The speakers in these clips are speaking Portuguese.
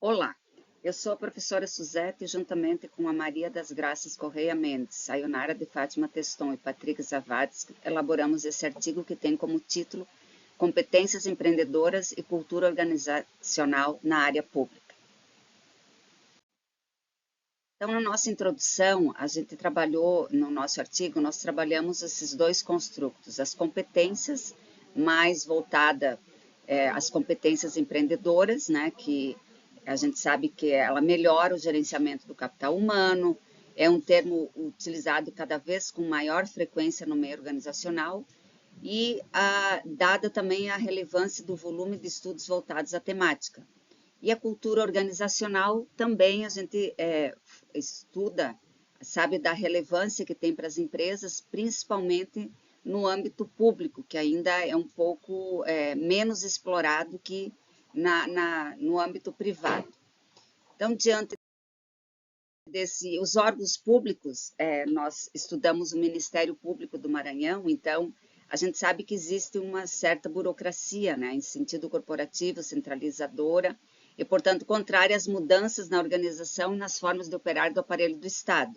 Olá, eu sou a professora Suzete e juntamente com a Maria das Graças Correia Mendes, Sayonara de Fátima Teston e Patrick Zavadski, elaboramos esse artigo que tem como título Competências empreendedoras e cultura organizacional na área pública. Então, na nossa introdução, a gente trabalhou, no nosso artigo, nós trabalhamos esses dois construtos, as competências mais voltada às competências empreendedoras, né, que a gente sabe que ela melhora o gerenciamento do capital humano, é um termo utilizado cada vez com maior frequência no meio organizacional e dada também a relevância do volume de estudos voltados à temática. E a cultura organizacional também a gente estuda, sabe da relevância que tem para as empresas, principalmente no âmbito público, que ainda é um pouco menos explorado que no âmbito privado. Então, diante os órgãos públicos, nós estudamos o Ministério Público do Maranhão, então a gente sabe que existe uma certa burocracia, né, em sentido corporativo, centralizadora, e, portanto, contrária às mudanças na organização e nas formas de operar do aparelho do Estado.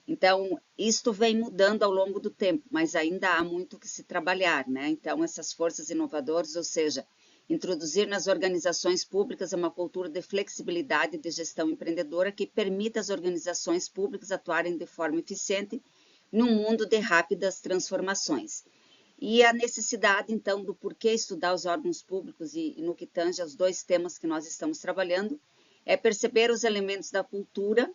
Então, isto vem mudando ao longo do tempo, mas ainda há muito que se trabalhar, né? Então, essas forças inovadoras, ou seja, introduzir nas organizações públicas uma cultura de flexibilidade e de gestão empreendedora que permita às organizações públicas atuarem de forma eficiente num mundo de rápidas transformações. E a necessidade, então, do porquê estudar os órgãos públicos e no que tange aos dois temas que nós estamos trabalhando, é perceber os elementos da cultura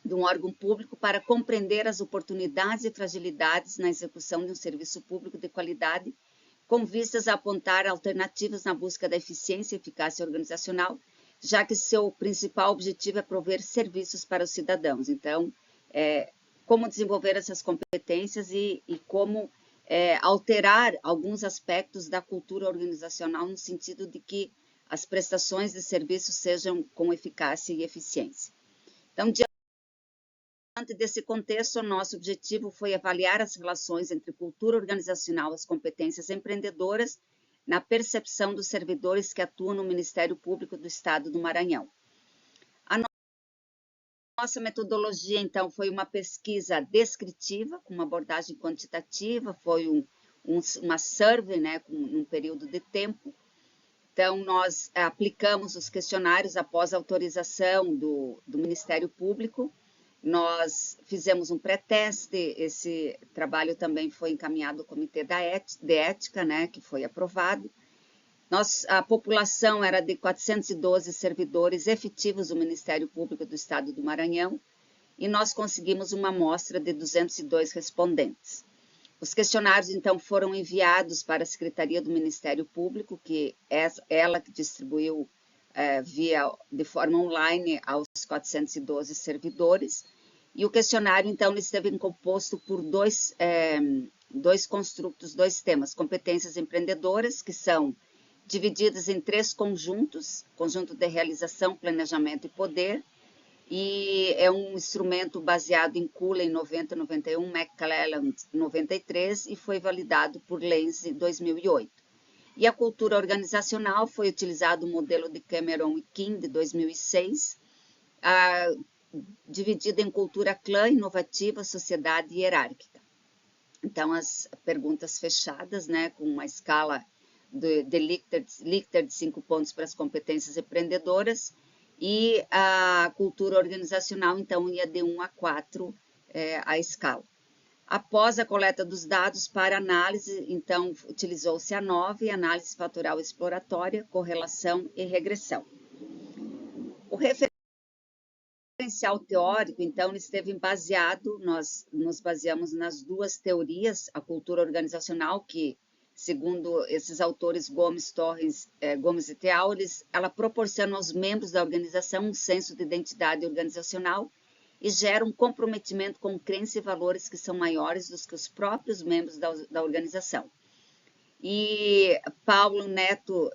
de um órgão público para compreender as oportunidades e fragilidades na execução de um serviço público de qualidade, com vistas a apontar alternativas na busca da eficiência e eficácia organizacional, já que seu principal objetivo é prover serviços para os cidadãos. Então, como desenvolver essas competências e como alterar alguns aspectos da cultura organizacional no sentido de que as prestações de serviços sejam com eficácia e eficiência. Então, diante desse contexto, nosso objetivo foi avaliar as relações entre cultura organizacional e as competências empreendedoras na percepção dos servidores que atuam no Ministério Público do Estado do Maranhão. A nossa metodologia, então, foi uma pesquisa descritiva, com uma abordagem quantitativa, foi uma survey, né, com um período de tempo. Então, nós aplicamos os questionários após a autorização do Ministério Público. Nós fizemos um pré-teste, esse trabalho também foi encaminhado ao Comitê de Ética, né, que foi aprovado. A população era de 412 servidores efetivos do Ministério Público do Estado do Maranhão e nós conseguimos uma amostra de 202 respondentes. Os questionários, então, foram enviados para a Secretaria do Ministério Público, que é ela que distribuiu de forma online aos 412 servidores. E o questionário, então, esteve composto por dois construtos, dois temas: competências empreendedoras, que são divididas em 3 conjuntos: conjunto de realização, planejamento e poder, e é um instrumento baseado em Cullen 9091, McClelland 93 e foi validado por Lenz em 2008. E a cultura organizacional foi utilizado o modelo de Cameron e King de 2006, dividido em cultura clã, inovativa, sociedade e hierárquica. Então, as perguntas fechadas, né, com uma escala de Likert de 5 pontos para as competências empreendedoras, e a cultura organizacional, então, ia de 1 a 4 a escala. Após a coleta dos dados para análise, então, utilizou-se a 9, análise fatorial exploratória, correlação e regressão. O referencial teórico, então, esteve baseado, nós nos baseamos nas duas teorias, a cultura organizacional, que, segundo esses autores Gomes, Torres, Gomes e Teal, ela proporciona aos membros da organização um senso de identidade organizacional e gera um comprometimento com crenças e valores que são maiores do que os próprios membros da organização. E Paulo Neto,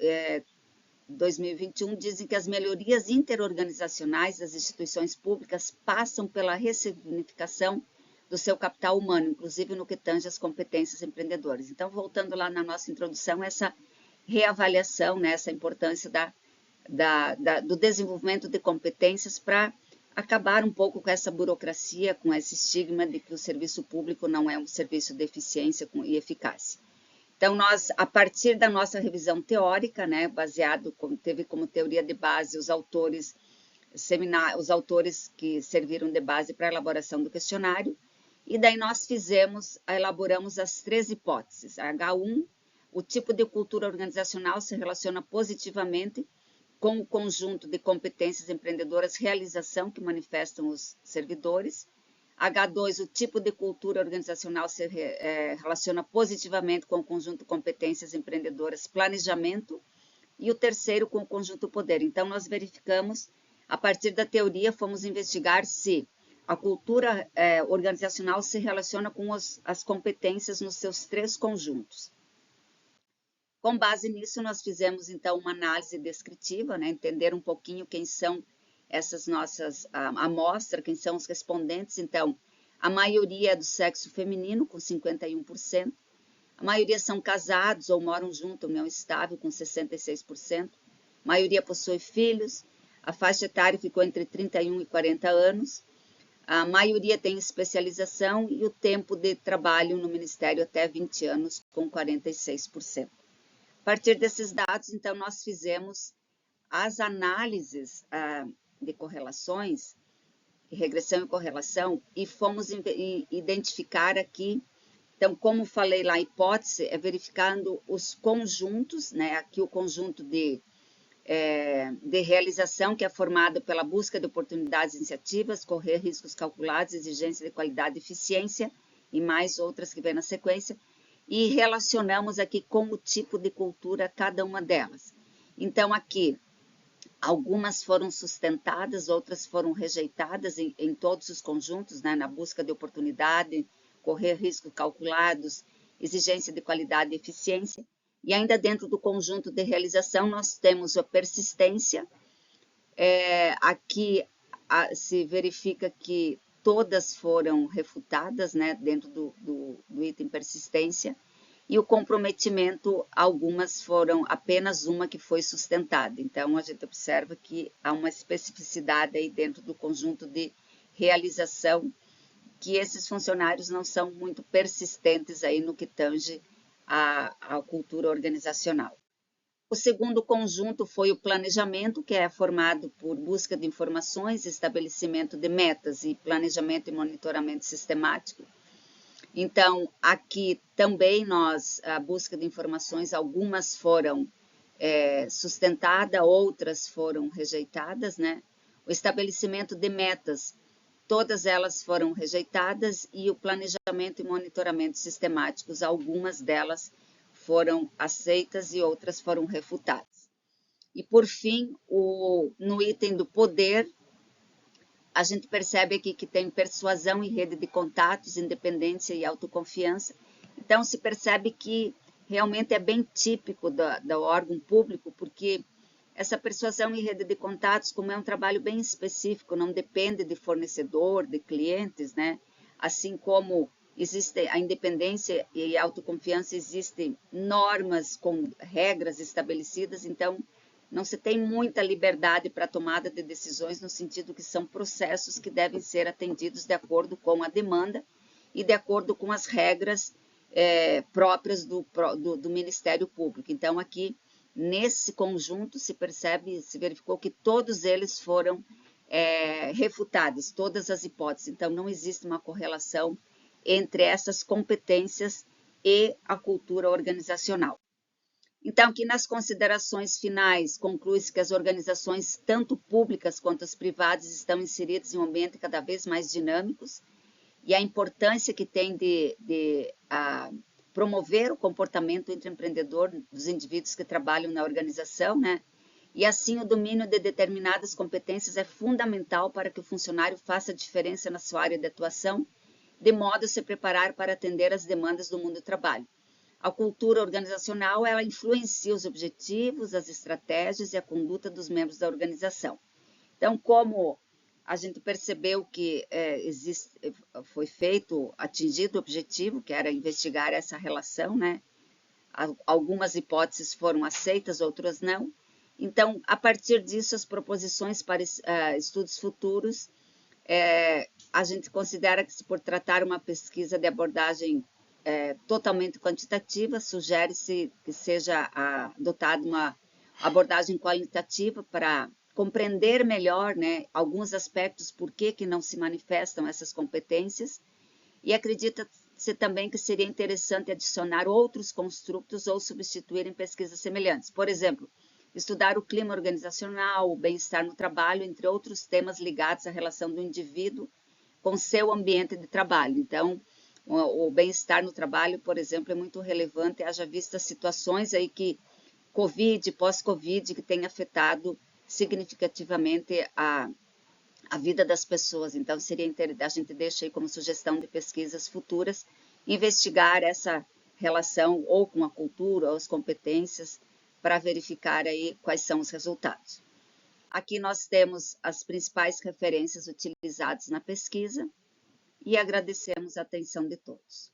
2021, dizem que as melhorias interorganizacionais das instituições públicas passam pela ressignificação do seu capital humano, inclusive no que tange às competências empreendedoras. Então, voltando lá na nossa introdução, essa reavaliação, né, essa importância da do desenvolvimento de competências para acabar um pouco com essa burocracia, com esse estigma de que o serviço público não é um serviço de eficiência e eficácia. Então, nós, a partir da nossa revisão teórica, né, teve como teoria de base os autores que serviram de base para a elaboração do questionário, e daí nós elaboramos as 3 hipóteses. A H1, o tipo de cultura organizacional se relaciona positivamente com o conjunto de competências empreendedoras realização que manifestam os servidores. H2, o tipo de cultura organizacional se relaciona positivamente com o conjunto de competências empreendedoras planejamento. E o terceiro, com o conjunto poder. Então, nós verificamos, a partir da teoria, fomos investigar se a cultura organizacional se relaciona com as competências nos seus 3 conjuntos. Com base nisso, nós fizemos, então, uma análise descritiva, né, entender um pouquinho quem são essas nossas amostra, quem são os respondentes. Então, a maioria é do sexo feminino, com 51%. A maioria são casados ou moram junto, união estável, com 66%. A maioria possui filhos. A faixa etária ficou entre 31 e 40 anos. A maioria tem especialização e o tempo de trabalho no Ministério até 20 anos, com 46%. A partir desses dados, então, nós fizemos as análises de correlações, regressão e correlação, e fomos identificar aqui, então, como falei lá, a hipótese é verificando os conjuntos, né? Aqui o conjunto de realização, que é formado pela busca de oportunidades e iniciativas, correr riscos calculados, exigência de qualidade e eficiência, e mais outras que vêm na sequência, e relacionamos aqui com o tipo de cultura cada uma delas. Então, aqui, algumas foram sustentadas, outras foram rejeitadas em todos os conjuntos, né, na busca de oportunidade, correr riscos calculados, exigência de qualidade e eficiência. E ainda dentro do conjunto de realização, nós temos a persistência. Aqui se verifica que todas foram refutadas, né, dentro do item persistência, e o comprometimento, algumas foram, apenas uma que foi sustentada. Então, a gente observa que há uma especificidade aí dentro do conjunto de realização, que esses funcionários não são muito persistentes aí no que tange à cultura organizacional. O segundo conjunto foi o planejamento, que é formado por busca de informações, estabelecimento de metas e planejamento e monitoramento sistemático. Então, aqui também a busca de informações, algumas foram sustentadas, outras foram rejeitadas, né? O estabelecimento de metas, todas elas foram rejeitadas, e o planejamento e monitoramento sistemáticos, algumas delas foram aceitas e outras foram refutadas. E, por fim, no item do poder, a gente percebe aqui que tem persuasão e rede de contatos, independência e autoconfiança. Então, se percebe que realmente é bem típico do órgão público, porque essa persuasão e rede de contatos, como é um trabalho bem específico, não depende de fornecedor, de clientes, né? Assim como existe a independência e a autoconfiança, existem normas com regras estabelecidas, então não se tem muita liberdade para a tomada de decisões, no sentido que são processos que devem ser atendidos de acordo com a demanda e de acordo com as regras próprias do Ministério Público. Então, aqui, nesse conjunto, se verificou que todos eles foram refutados, todas as hipóteses. Então, não existe uma correlação entre essas competências e a cultura organizacional. Então, aqui nas considerações finais, conclui-se que as organizações, tanto públicas quanto as privadas, estão inseridas em um ambiente cada vez mais dinâmicos, e a importância que tem de promover o comportamento intraempreendedor dos indivíduos que trabalham na organização, né? E assim o domínio de determinadas competências é fundamental para que o funcionário faça diferença na sua área de atuação, de modo a se preparar para atender às demandas do mundo do trabalho. A cultura organizacional, ela influencia os objetivos, as estratégias e a conduta dos membros da organização. Então, como a gente percebeu que foi atingido o objetivo, que era investigar essa relação, né? Algumas hipóteses foram aceitas, outras não, Então, a partir disso, as proposições para estudos futuros, a gente considera que, se por tratar uma pesquisa de abordagem totalmente quantitativa, sugere-se que seja adotada uma abordagem qualitativa para compreender melhor, né, alguns aspectos por que não se manifestam essas competências, e acredita-se também que seria interessante adicionar outros construtos ou substituir em pesquisas semelhantes. Por exemplo, estudar o clima organizacional, o bem-estar no trabalho, entre outros temas ligados à relação do indivíduo com seu ambiente de trabalho. Então, o bem-estar no trabalho, por exemplo, é muito relevante, haja vista situações aí que Covid, pós-Covid, que tem afetado significativamente a vida das pessoas. Então, seria interessante, a gente deixa aí como sugestão de pesquisas futuras, investigar essa relação ou com a cultura ou as competências para verificar aí quais são os resultados. Aqui nós temos as principais referências utilizadas na pesquisa e agradecemos a atenção de todos.